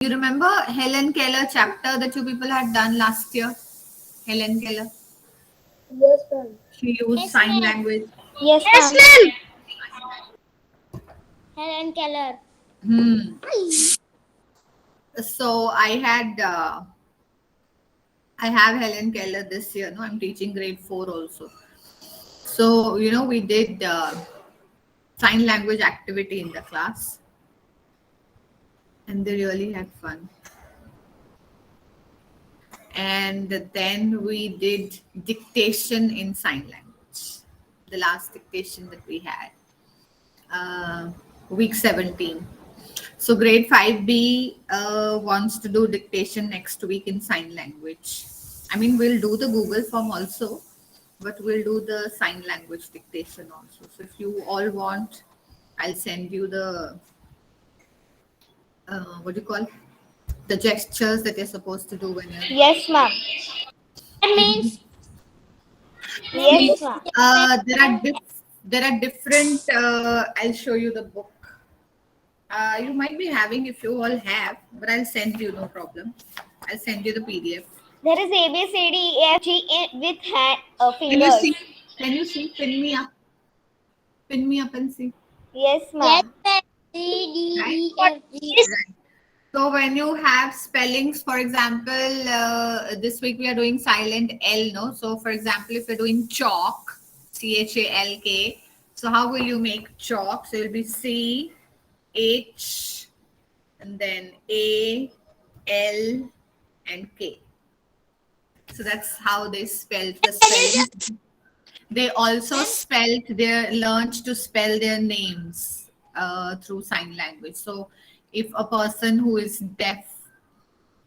You remember Helen Keller chapter that you people had done last year? Helen Keller. Yes, ma'am. She used Yes, sign ma'am. language. Yes, Yes, ma'am. ma'am. Helen Keller. Hmm. So I have Helen Keller this year. No, I'm teaching grade 4 also. So we did sign language activity in the class, and they really had fun. And then we did dictation in sign language. The last dictation that we had, week 17. So grade 5B wants to do dictation next week in sign language. I mean, we'll do the Google form also, but we'll do the sign language dictation also. So if you all want, I'll send you the what do you call, the gestures that you're supposed to do when you're. Yes, ma'am. That means Yes, ma'am. There are different. I'll show you the book. You might be having, if you all have, but I'll send you, no problem. I'll send you the PDF. There is A B C D E F G with Can you fingers. see? Can you see? Pin me up. Pin me up and see. Yes, yes, ma'am. ma'am. C D Right? E F G. Right. So when you have spellings, for example, this week we are doing silent L, no? So for example, if you're doing chalk, CHALK, so how will you make chalk? So it'll be C, H, and then A, L, and K. So that's how they spelled the spelling. They also learned to spell their names through sign language. So if a person who is deaf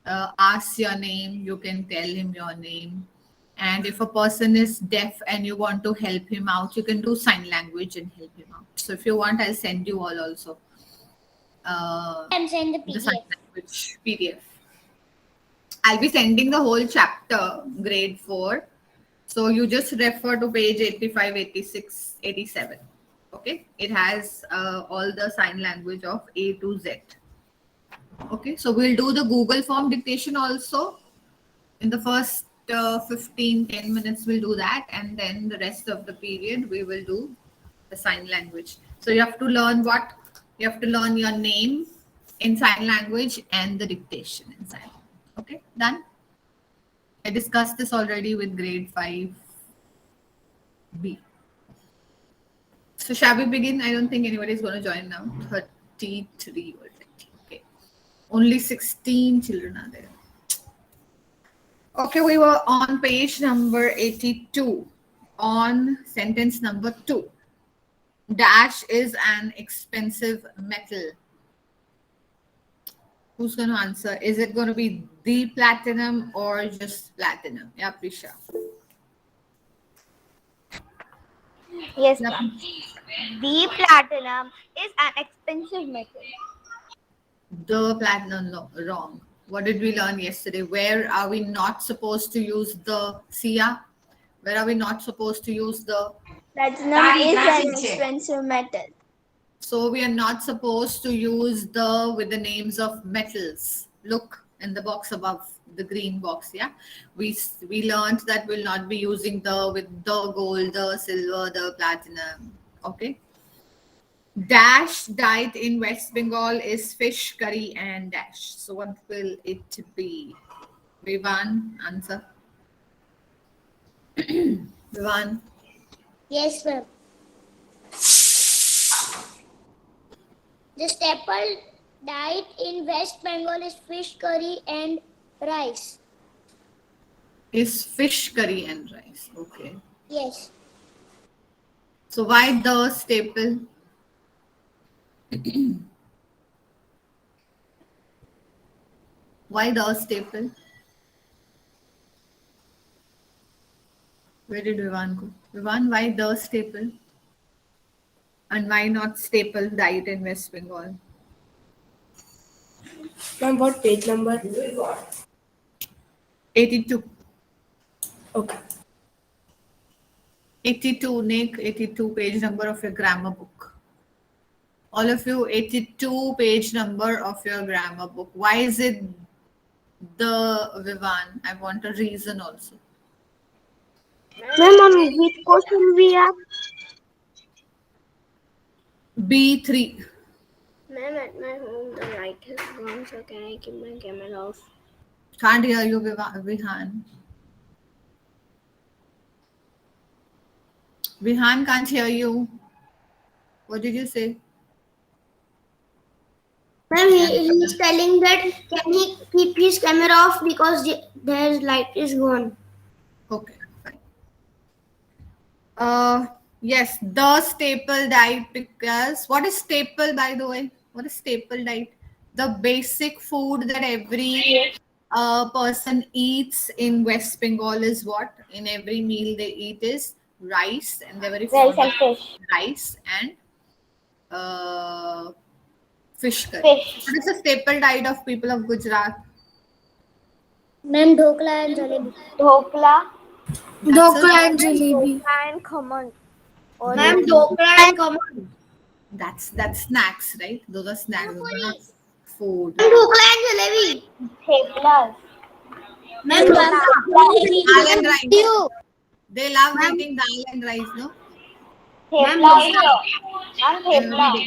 asks your name, you can tell him your name. And if a person is deaf and you want to help him out, you can do sign language and help him out. So if you want, I'll send you all also I'm sending the the sign PDF. language PDF. I'll be sending the whole chapter, grade 4. So you just refer to page 85, 86, 87. Okay. It has all the sign language of A to Z. Okay. So we'll do the Google form dictation also. In the first 10 minutes, we'll do that. And then the rest of the period, we will do the sign language. So you have to learn what? You have to learn your name in sign language and the dictation in sign language. Okay. Done? I discussed this already with grade 5B. So shall we begin? I don't think anybody is going to join now. 33 already. Okay. Only 16 children are there. Okay, we were on page number 82 on sentence number 2. Dash is an expensive metal. Who's going to answer? Is it going to be the platinum or just platinum? Yeah, Prisha. Yes, Yeah, ma'am. The platinum is an expensive metal. the platinum, no, wrong. What did we learn yesterday? Where are we not supposed to use the Sia? Where are we not supposed to use the? Platinum is an expensive metal. So we are not supposed to use the with the names of metals. Look in the box above, the green box. Yeah, we learned that we'll not be using the with the gold, the silver, the platinum. Okay. Dash diet in West Bengal is fish curry and dash. So what will it be? Vivan, answer. Vivan. Yes, ma'am. The staple diet in West Bengal is fish curry and rice. Is fish curry and rice. Okay. Yes. So why the staple? Why the staple? Where did Vivan go? Vivan, why the staple? And why not staple diet in West Bengal? Ma'am, what page number? 82. Okay. 82, Nick, 82 page number of your grammar book. All of you, 82 page number of your grammar book. Why is it the Vivan? I want a reason also. Ma'am, which question we have? B3. Ma'am, at my home the light has gone, so can I keep my camera off? Can't hear you, Vihan. Vihan can't hear you. What did you say? Ma'am, he's telling that can he keep his camera off because their light is gone. Okay, fine. Yes, the staple diet, because what is staple, by the way? What is staple diet? The basic food that every person eats in West Bengal is what? In every meal they eat is rice, and they're very Rice fond and of fish. rice and fish curry. Fish. What is the staple diet of people of Gujarat? Ma'am, dhokla and jalebi. Dhokla. Dhokla and jalebi. Dhokla and khaman. Or Ma'am, dhokla and khaman. That's snacks, right? Those are snacks. Those are not food. Dhokla and jalebi. theplas. Ma'am, Dal and rice. you. They love eating dal and rice, no? Thepla. Ma'am, Every thepla. day.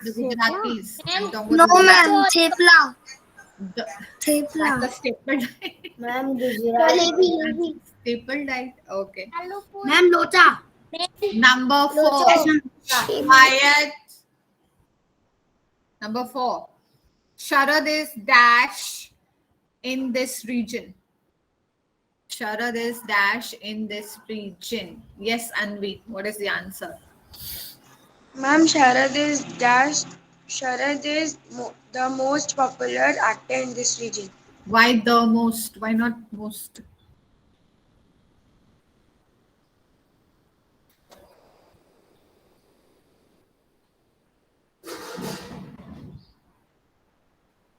The Gujaratis. I'm talking No, about ma'am, thepla. the, Thepla. that's a staple diet. Ma'am, jalebi. Staple diet. Okay. Ma'am, lota. Number 4. Quiet. Number 4. Sharad is dash in this region. Sharad is dash in this region. Yes, Anvi. What is the answer? Ma'am, Sharad is dash. Sharad is the most popular actor in this region. Why the most? Why not most?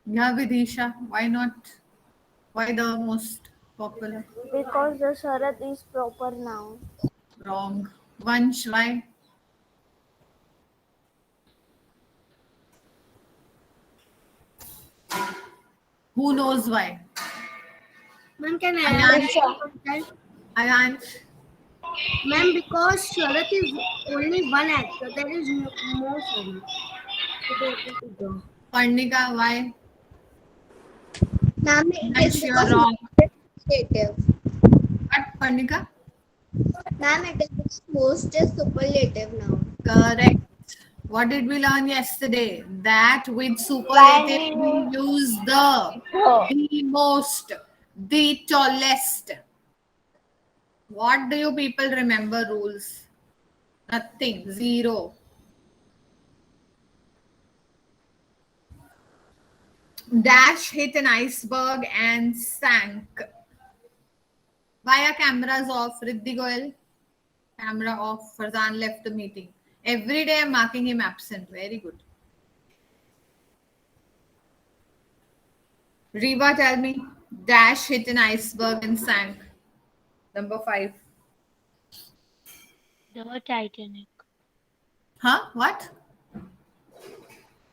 Yeah, Vidisha. Why not? Why the most popular? Because the Sharad is proper noun. Wrong. Vansh, why? Who knows why? Ma'am, can Ayansh. Ayansh. Ma'am, because Sharat is only one actor, there is no more Sharat. Parnika, why? Ma'am, Vansh, you're wrong. superlative. What, Parnika? Ma'am, it is most superlative now. Correct. What did we learn yesterday? That with superlative we use the most, the tallest. What do you people remember rules? Nothing. 0. Dash hit an iceberg and sank. Why are cameras off? Riddhi Goyal. Camera off. Farzan left the meeting. Every day I'm marking him absent. Very good. Reva, tell me. Dash hit an iceberg and sank. Number 5. The Titanic. Huh? What?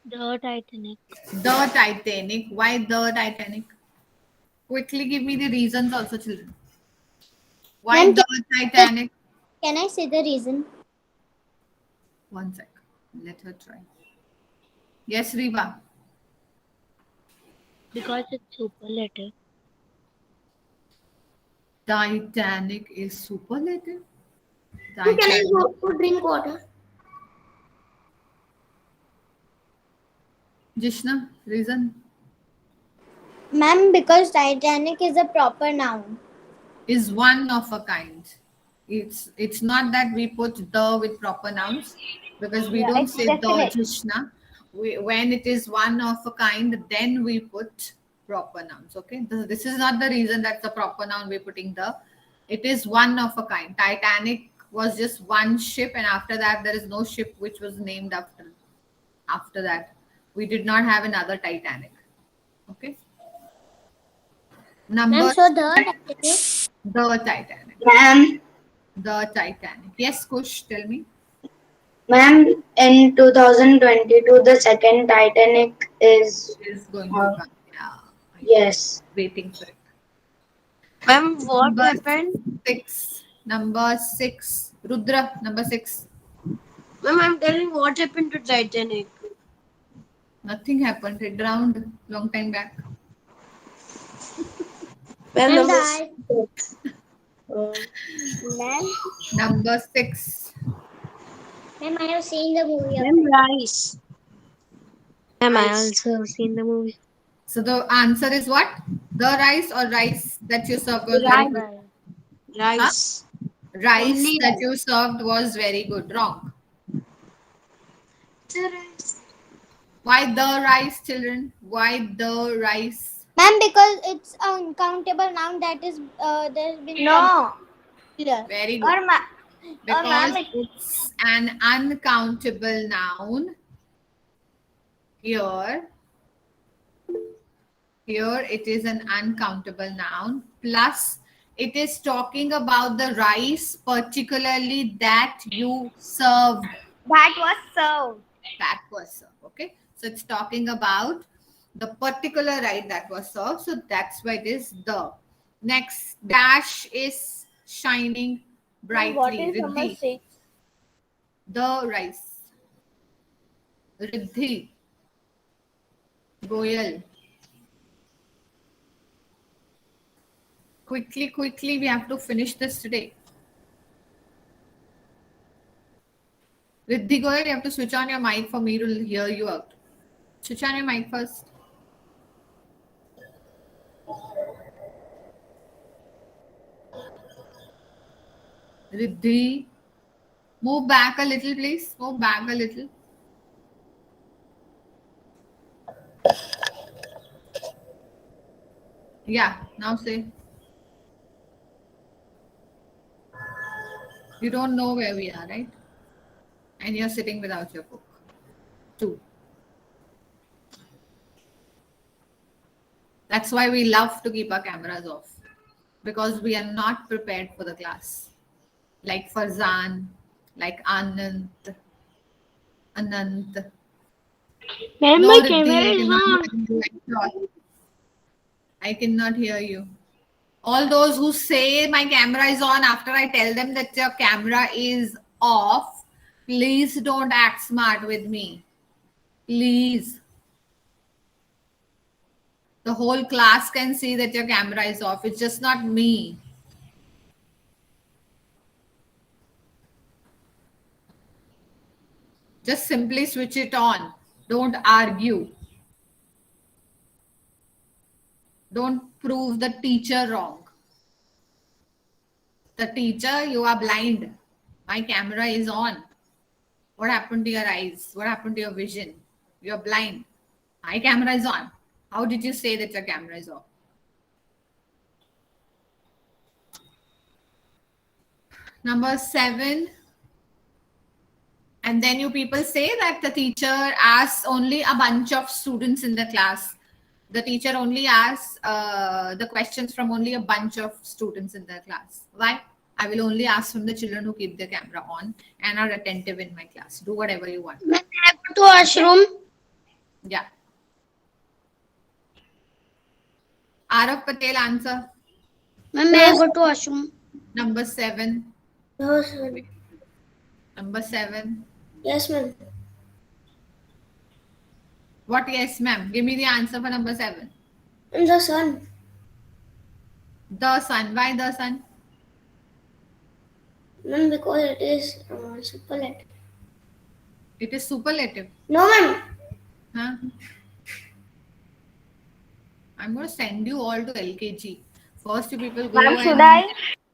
The Titanic. The Titanic. Why the Titanic? Quickly give me the reasons also, children. Why Ma'am, the Titanic? Can I say the reason? One sec. Let her try. Yes, Reva. Because it's superlative. Titanic is superlative. Can I Titanic. go to drink water? Jishna, reason Ma'am, because Titanic is a proper noun. is one of a kind. It's not that we put the with proper nouns because we don't it's say the, definite. Jishna. When it is one of a kind, then we put proper nouns. Okay, this is not the reason that's a proper noun. We're putting the. It is one of a kind. Titanic was just one ship, and after that, there is no ship which was named after. After that, we did not have another Titanic. Okay. Number Ma'am, so the the Titanic. Ma'am, The Titanic. Yes, Kush, tell me. Ma'am, in 2022, the second Titanic is. Is going to come. Yeah. Yes. Waiting for it. Ma'am, what Number happened? 6. Number 6. Rudra, number 6. Ma'am, I'm telling what happened to Titanic. Nothing happened. It drowned long time back. Ma'am, Ma'am, number the six. ma'am, Number 6. ma'am, I have seen the movie of Ma'am, that. rice. Ma'am, I Rice. also have seen the movie. So the answer is what? The rice or rice that you served was very Rice. good. Right. Huh? Rice. Rice Only that rice. you served was very good. Wrong. The rice. Why the rice, children? Why the rice? Ma'am, because it's an uncountable noun that is there's been No. considered. Very good. Or Because ma'am, it's an uncountable noun. Here it is an uncountable noun. Plus, it is talking about the rice, particularly that you served. that was served. That was served. Okay. So it's talking about the particular rice that was served. So that's why it is the. Next, dash is shining Ma'am, what brightly. is number Riddhi. 6? The rice. Riddhi. Goyal. Quickly, we have to finish this today. Riddhi Goyal, you have to switch on your mic for me to hear you out. Switch on your mic first. Riddhi. Move back a little, please. Move back a little. Yeah, now say. You don't know where we are, right? And you're sitting without your book. 2. That's why we love to keep our cameras off. Because we are not prepared for the class. Like Farzan, like Anand. Ma'am, No, my Riddhi, camera I is cannot on. hear you. I'm sorry. I cannot hear you. All those who say my camera is on after I tell them that your camera is off, please don't act smart with me. Please. The whole class can see that your camera is off. It's just not me. Just simply switch it on. Don't argue. Don't prove the teacher wrong. The teacher, you are blind. My camera is on. What happened to your eyes? What happened to your vision? You're blind. My camera is on. How did you say that your camera is off? Number 7. And then you people say that the teacher asks only a bunch of students in the class. The teacher only asks the questions from only a bunch of students in the class. Why? I will only ask from the children who keep their camera on and are attentive in my class. Do whatever you want. Ma'am, I have to washroom. Yeah. Arav Patel, answer. Ma'am, may I go to washroom? Number 7. No, sir. Number 7. Yes, ma'am. What? Yes, ma'am. Give me the answer for number 7. And the sun. The sun. Why the sun? Ma'am, because it is superlative. It is superlative. No, ma'am. Huh? I'm going to send you all to LKG. First, you people go Ma'am, should and I?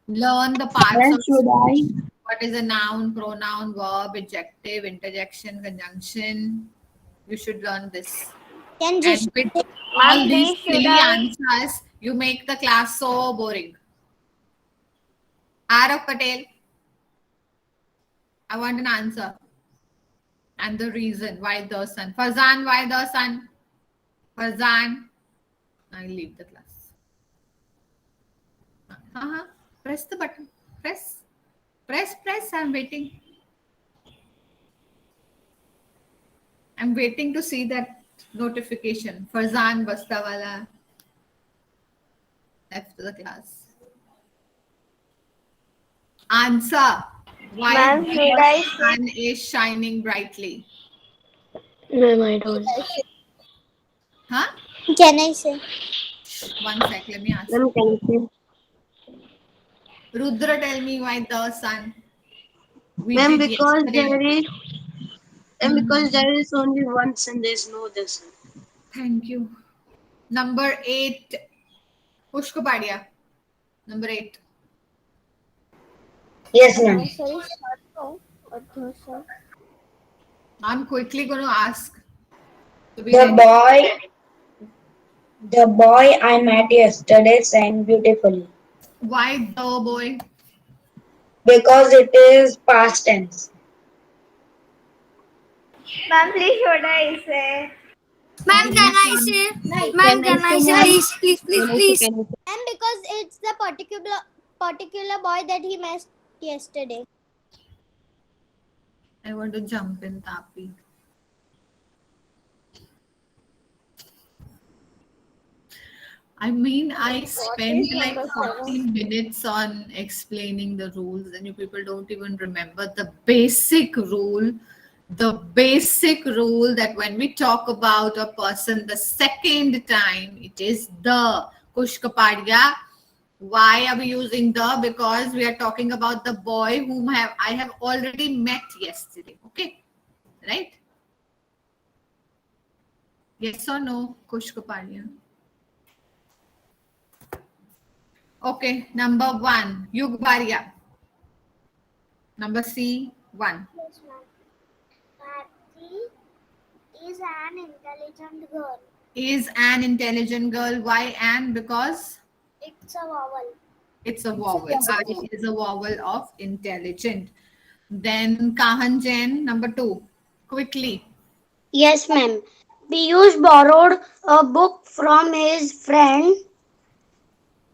learn the parts Ma'am, of should I? speech. What is a noun, pronoun, verb, adjective, interjection, conjunction. You should learn this. Can And with all Ma'am, these please, should silly I? answers, you make the class so boring. Arav Patel, I want an answer. And the reason why the sun. Farzan, why the sun? Farzan, I'll leave the class. Press the button. Press. I'm waiting. I'm waiting to see that notification. Farzan Bastawala left the class. Answer. Why Ma'am, the should I say? sun is shining brightly? Ma'am, I don't. Huh? Can I say? One sec, let me ask. Ma'am, can you say? Rudra, tell me why the sun. We Ma'am, did because yesterday. there is only one sun, there is no other sun. Thank you. Number 8. Push Kapadia. Number 8. Yes, ma'am. Sorry, Sarto. Sir. I'm quickly going to ask. To be The ready. boy I met yesterday sang beautifully Why the boy? because it is past tense. Ma'am, please, should I say? Ma'am, can I say? Ma'am, can I say? Please, Can I say? Can I say? Ma'am, because it's the particular boy that he met yesterday. I want to jump in, Tapi. I mean, I spent like 14 minutes on explaining the rules, and you people don't even remember the basic rule. The basic rule that when we talk about a person the second time, it is the. Kush Kapadia. Why are we using the? Because we are talking about the boy whom I have already met yesterday. Okay, right? Yes or no, Kush Kapadia? Okay, number 1, Yug Baria. Number C, 1. Yes, ma'am. Bharti is an intelligent girl. Is an intelligent girl. Why an? Because It's a vowel. it's a vowel. It is a vowel of intelligent. Then Kahan Jain, number 2. Quickly. Yes, ma'am. Piyush borrowed a book from his friend.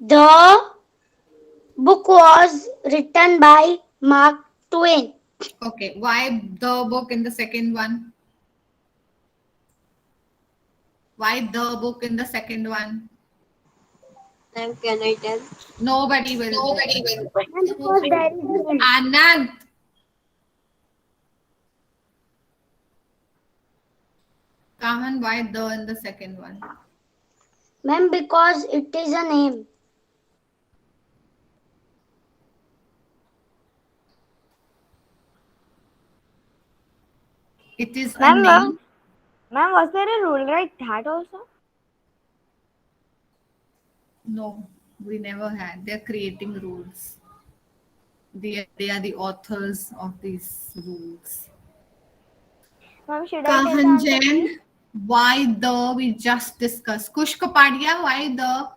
The book was written by Mark Twain. Okay, why the book in the second one? Why the book in the second one? Ma'am, can I tell? Nobody will. And because there is a name. Anand. Kahan, why the in the second one? Ma'am, because it is a name. It is a Ma'am, name. Ma'am, was there a rule like that also? No, we never had. They're creating rules. They are the authors of these rules. Ma'am, should I tell the Kahan answer, please? Jain, why the we just discussed. Kush Kapadia, why the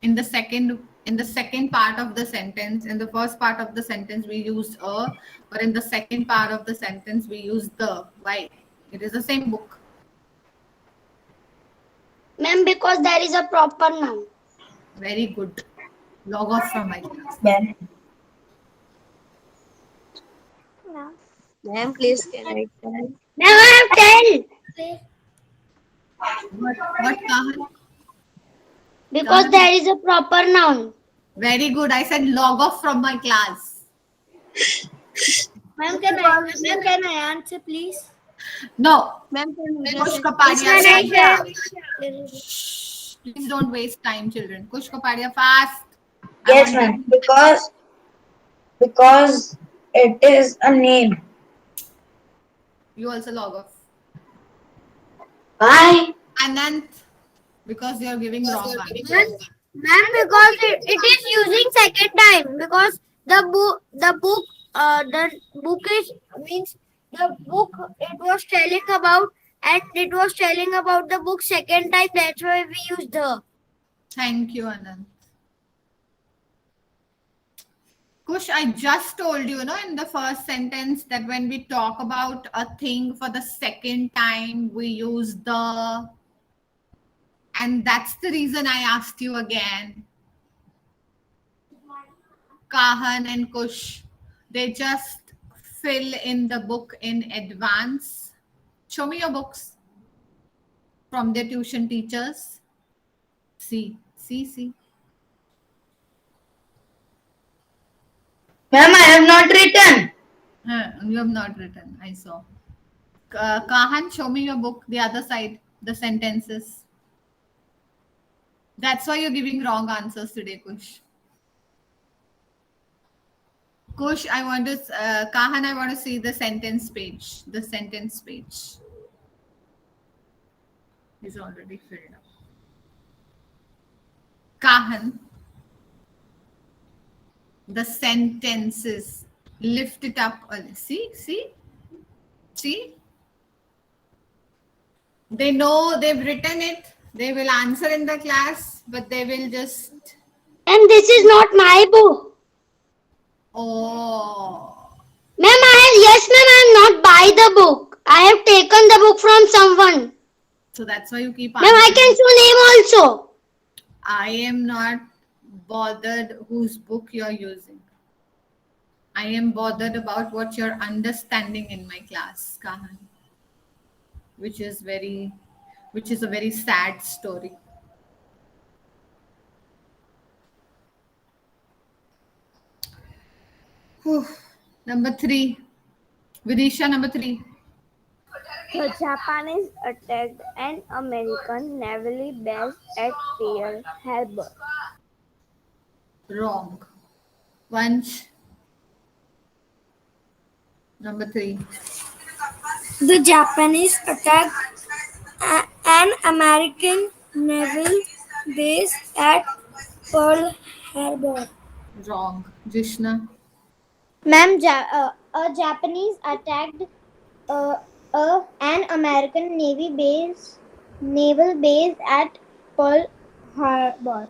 in the second part of the sentence. In the first part of the sentence we used a, but in the second part of the sentence we used the. Why? It is the same book. Ma'am, because there is a proper noun. Very good. Log off from my class. Ma'am, No. Ma'am, please, can I tell? Ma'am, I have 10. What Kahan? Because Kahan? there is a proper noun. Very good. I said log off from my class. Ma'am, can I answer, please? No. Ma'am, can I Kush just Kapadia. Can I Shh. Please don't waste time, children. Kush Kapadia, fast. I yes, want ma'am. Because it is a name. you also log off. Why? Anant, because you're giving wrong answer. Ma'am, because it is using second time. Because the book is means the book it was telling about, and it was telling about the book second time. That's why we use the. Thank you, Anant. Kush, I just told you, in the first sentence that when we talk about a thing for the second time, we use the. And that's the reason I asked you again. Kahan and Kush, they just fill in the book in advance. Show me your books from their tuition teachers. See. Ma'am, I have not written. You have not written. I saw. Kahan, show me your book. The other side, the sentences. That's why you're giving wrong answers today, Kush. Kush, I want to, Kahan, I want to see the sentence page. The sentence page is already filled up. Kahan, the sentences, lift it up. See? They know they've written it. They will answer in the class, but they will just. And this is not my book. Oh. Ma'am, yes, ma'am, I am not buy the book. I have taken the book from someone. So that's why you keep Ma'am, I can show name also. I am not bothered whose book you're using. I am bothered about what you're understanding in my class, Kahan. Which is a very sad story. Whew. Number 3. Vidisha, number 3. The Japanese attacked an American naval base at Pearl Harbor. Wrong. Vansh. Number 3. The Japanese attacked an American naval base at Pearl Harbor. Wrong. Jishna. Ma'am, a Japanese attacked an American naval base at Pearl Harbor.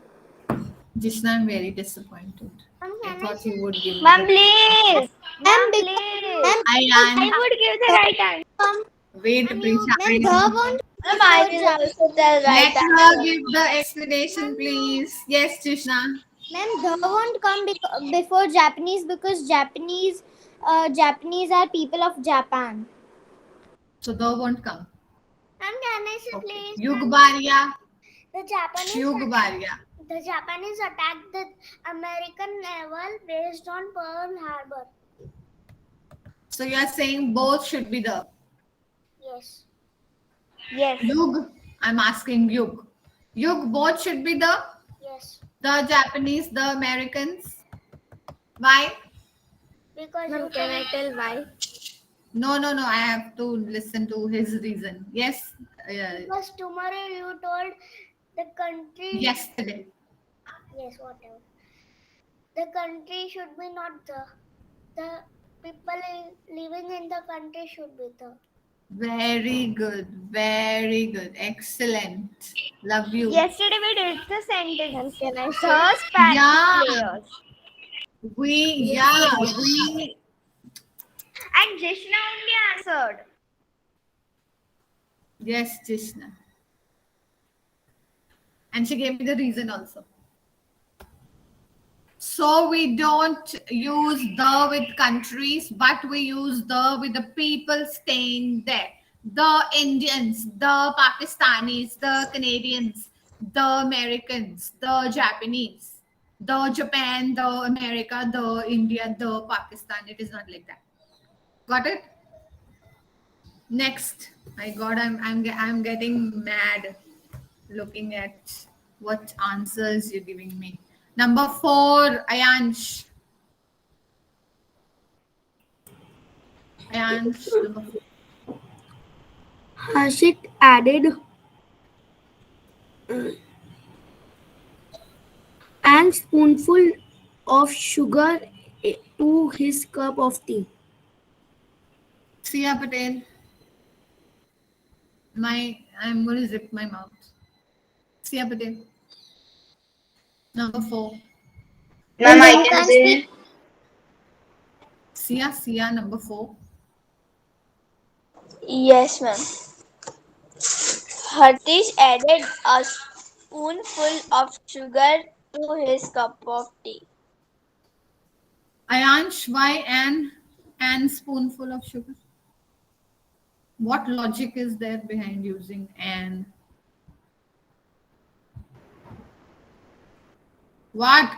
Jishna, I'm very disappointed. I thought you would give Ma'am, me. please. Ma'am, I would give the right answer. Wait, Prisha. won't. Ma'am, I will also tell Let her give the explanation, please. Yes, Jishna. Ma'am, the won't come before Japanese because Japanese are people of Japan. So the won't come. Ma'am, can I say Okay. please? Yugbaria. The Japanese attacked the American naval based on Pearl Harbor. So you are saying both should be the Yes. Yes. Yug. I'm asking Yug. Yug, both should be the Japanese, the Americans. Why? Because you can I tell why? No. I have to listen to his reason. Yes. Because tomorrow you told the country. Yesterday. Yes, whatever. The country should be not the people living in the country should be the. Very good. Excellent. Love you. Yesterday we did the sentence. Can I say? Spanish Yeah. players. We. And Jishna only answered. Yes, Jishna. And she gave me the reason also. So we don't use the with countries, but we use the with the people staying there. The Indians, the Pakistanis, the Canadians, the Americans, the Japanese, the Japan, the America, the India, the Pakistan. It is not like that. Got it? Next. My God, I'm getting mad looking at what answers you're giving me. Number 4, Ayansh. Ayansh, number 4. Harshit added an spoonful of sugar to his cup of tea. Siya Patel. I'm going to zip my mouth. Siya Patel. Number 4. Ma'am, I can say. Siya, number 4. Yes, ma'am. Hartish added a spoonful of sugar to his cup of tea. Ayansh, why and And spoonful of sugar. What logic is there behind using and? What?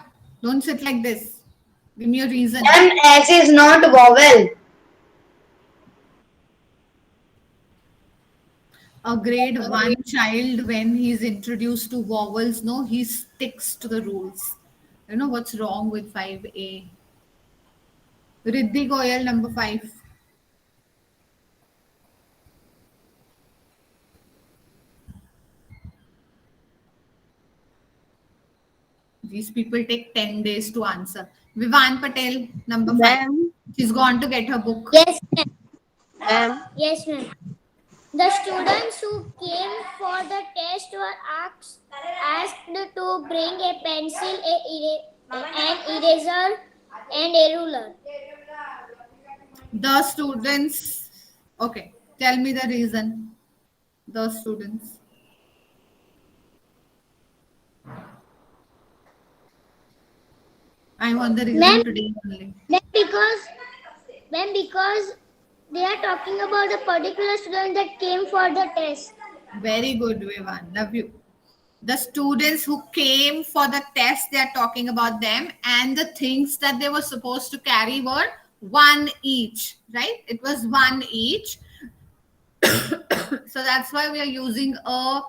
Don't sit like this. Give me a reason. Ma'am, S is not vowel. A grade 1 child, when he's introduced to vowels, no, he sticks to the rules. You know what's wrong with 5A? Riddhi Goyal, number 5. These people take 10 days to answer. Vivan Patel, number 5. Ma'am. She's gone to get her book. Yes, ma'am. Ma'am. Yes, ma'am. The students who came for the test were asked to bring a pencil, an eraser, and a ruler. The students. Okay, tell me the reason. The students. I want the reason Ma'am. today only. Then because they are talking about the particular student that came for the test. Very good, Vivan. Love you. The students who came for the test, they are talking about them, and the things that they were supposed to carry were one each, right? It was one each. So that's why we are using a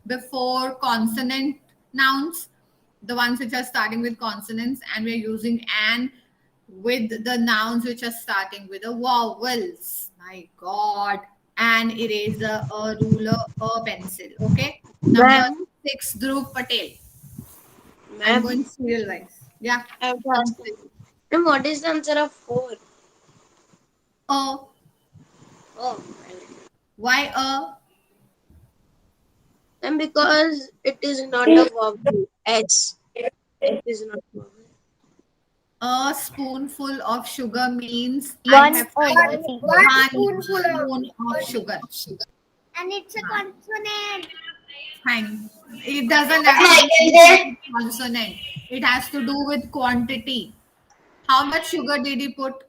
before consonant nouns, the ones which are starting with consonants, and we're using an with the nouns which are starting with the vowels. My God. An eraser, a ruler, a pencil. Okay. Number Ma'am. 6, Dhruv Patel. I'm Ma'am. going serial wise. Yeah. I have to ask you. Ma'am, what is the answer of 4? Oh, Oh. why a? And because it is not a vowel. S. It is not a vowel. A spoonful of sugar means One I have only. one spoon of sugar. And it's a consonant. Fine. It doesn't I have to can do say- with consonant. It has to do with quantity. How much sugar did he put?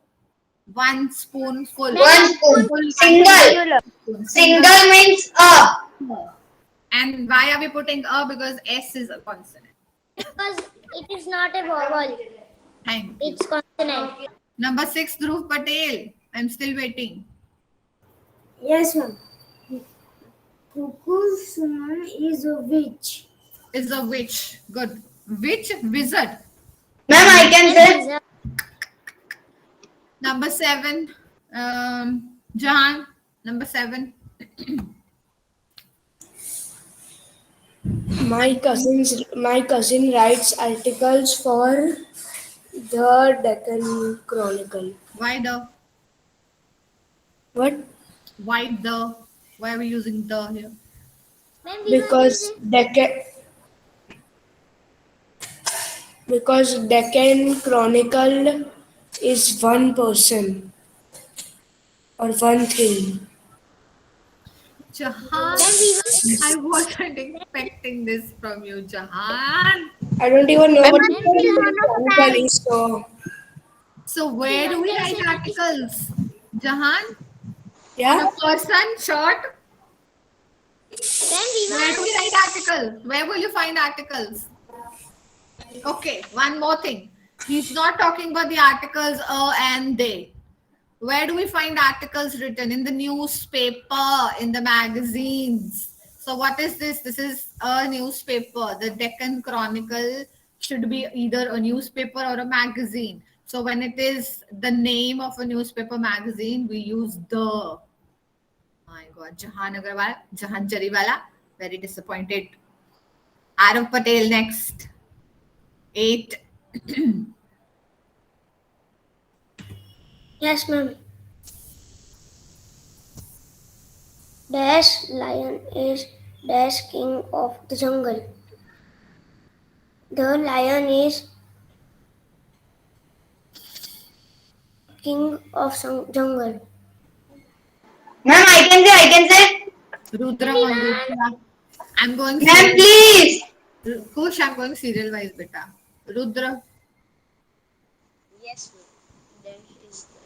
One spoonful. One spoon. Single. Single means a. And why are we putting a? Because S is a consonant. Because it is not a vowel. Thank you. It's consonant. Number 6, Dhruv Patel. I'm still waiting. Yes, ma'am. Kukusum is a witch. Is a witch. Good. Witch? Wizard. Ma'am, I can say. Number 7, Jahan. Number 7. My cousin writes articles for the Deccan Chronicle. Why the? What? Why the? Why are we using the here? Because Deccan Chronicle is one person or one thing. Jahan, I wasn't expecting this from you, Jahan. I don't even know what Chronicle is. So where do we write articles? Jahan? Yeah. A person, short? Where do we write articles? Where will you find articles? Okay, one more thing. He's not talking about the articles a and they. Where do we find articles written? In the newspaper, in the magazines. So what is this? This is a newspaper. The Deccan Chronicle should be either a newspaper or a magazine. So when it is the name of a newspaper magazine, we use the. My God, Jahan Agarwal, Jahan Jariwala, very disappointed. Arav Patel next. 8. Yes, ma'am. Dash lion is dash king of the jungle. The lion is king of jungle. Ma'am, I can say. Rudra Mandukya. I'm going. Ma'am, please. Kush, I'm going serial wise, beta. Rudra. Yes, ma'am. There is that.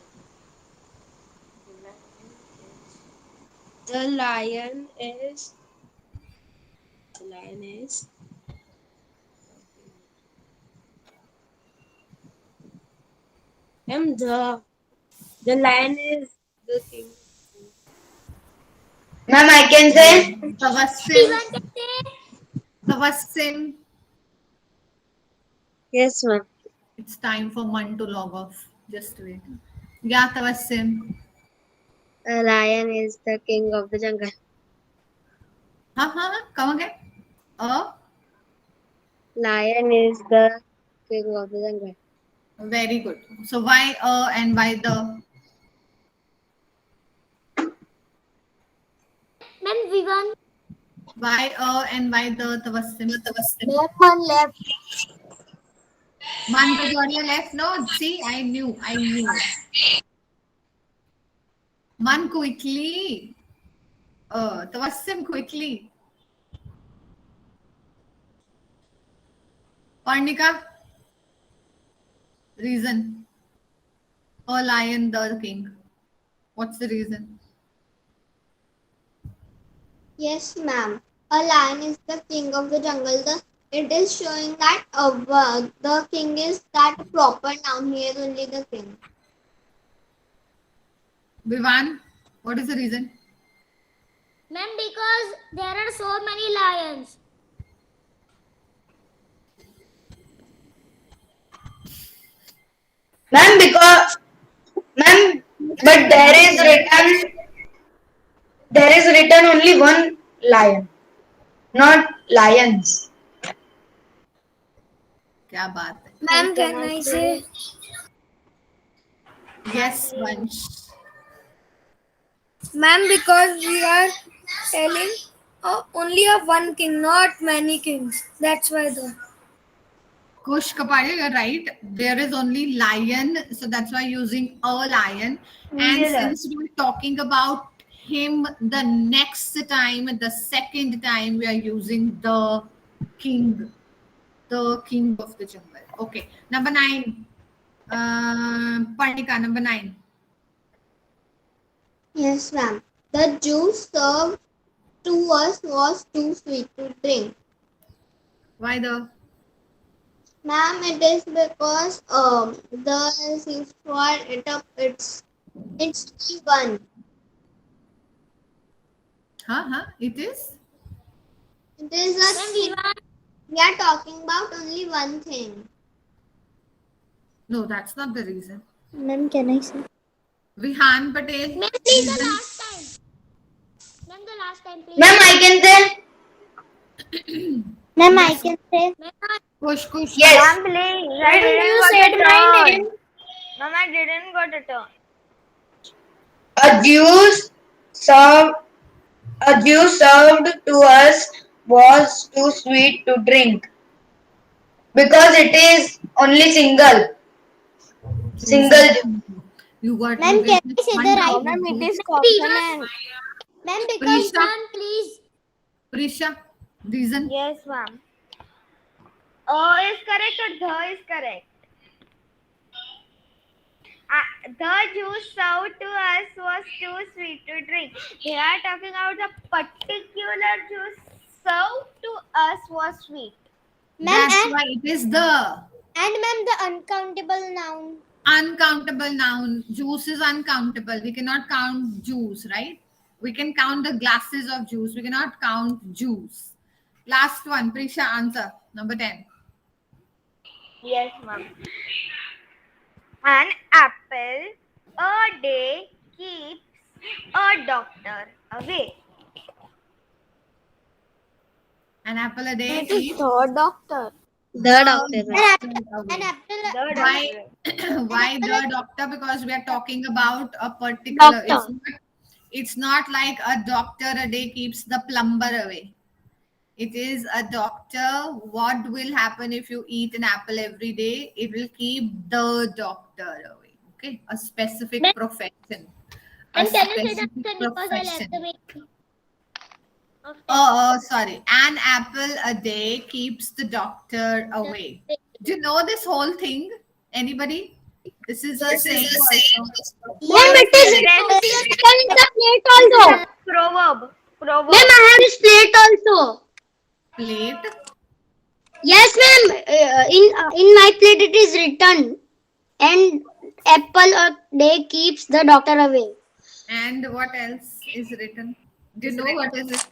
The lion is. The lion is. Ma'am, the lion is the king. Ma'am, I can say. Tawassim. Tawassim. Yes, ma'am. It's time for Man to log off. Just wait. Yeah, Tawassim. A lion is the king of the jungle. Come again. Lion is the king of the jungle. Very good. So why and why the? Ma'am, Vivan. Why and why the Tawassim? One left. Man Bajoria left. No, see, I knew. Man quickly. Tawassim quickly. Parnika. Reason. A lion, the king. What's the reason? Yes, ma'am. A lion is the king of the jungle. It is showing that the king is that proper noun. He is only the king. Vivan, what is the reason? Ma'am, because there are so many lions. Ma'am, but there is written only one lion, not lions. क्या बात है? Ma'am, can I say? Yes, Vansh. Ma'am, because we are telling only of one king, not many kings. That's why the. Kush Kapadia, you're right. There is only lion, so that's why using a lion. And since we're talking about him, the next time, the second time, we are using the king of the jungle. Okay, number 9. Parnika, number 9. Yes, ma'am. The juice served to us was too sweet to drink. Why the? Ma'am, it is because the seems for it up. It's one. It is? It is a thing. We are talking about only one thing. No, that's not the reason. Ma'am, can I say? Vihan Patel. Ma'am, please the last time. Ma'am, the last time, please. Ma'am, I can say. Ma'am, I can say. Kush. Yes. Ma'am, please. I You didn't said got my a name. turn. Ma'am, I didn't got a turn. A juice served to us was too sweet to drink because it is only single. You got Ma'am, can I say the right? Ma'am, it is consonant. Ma'am, because Prisha. ma'am, please. Prisha, reason? Yes, ma'am. Is correct or the is correct? The juice served to us was too sweet to drink. They are talking about the particular juice served to us was sweet. Ma'am, That's why it is the and ma'am, the uncountable noun. uncountable noun. Juice is uncountable. We cannot count juice, right? We can count the glasses of juice. We cannot count juice. Last one, Prisha, answer. Number 10. Yes, ma'am. An apple a day keeps a doctor away. An apple a day. It is keeps the doctor. The doctor. An apple. Why? Why the doctor? Because we are talking about a particular. It's not like a doctor a day keeps the plumber away. It is a doctor. What will happen if you eat an apple every day? It will keep the doctor away. Okay, a specific profession. And can you say that because I left the way? Sorry. An apple a day keeps the doctor away. Do you know this whole thing? Anybody? This is a saying. Ma'am, it is written in the plate also. proverb. Proverb. Ma'am, I have this plate also. Plate. Yes, ma'am. In my plate it is written, and apple a day keeps the doctor away. And what else is written? Do you know what is it?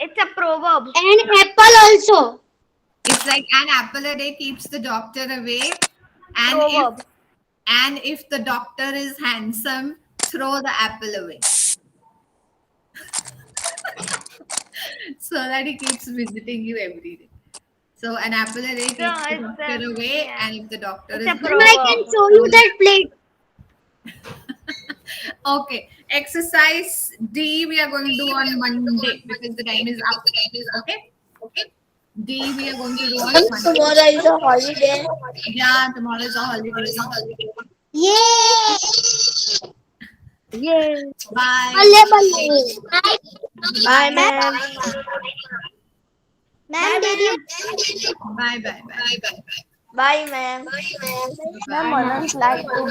It's a proverb. And apple also. It's like an apple a day keeps the doctor away. And Proverb. if the doctor is handsome, throw the apple away. So that he keeps visiting you every day. So an apple a day keeps the it's doctor a- away, yeah. and if the doctor It's is a Ma'am, I can show you that plate. okay. Exercise D we are going to do on Monday because the time is up. Okay. Okay. D we are going to do on Monday. Tomorrow is a holiday. Yeah, tomorrow is a holiday. Yay! Yay. Bye. Balle balle. Bye, ma'am. Ma'am, did you? Bye. Bye, ma'am. Bye. Ma'am, like to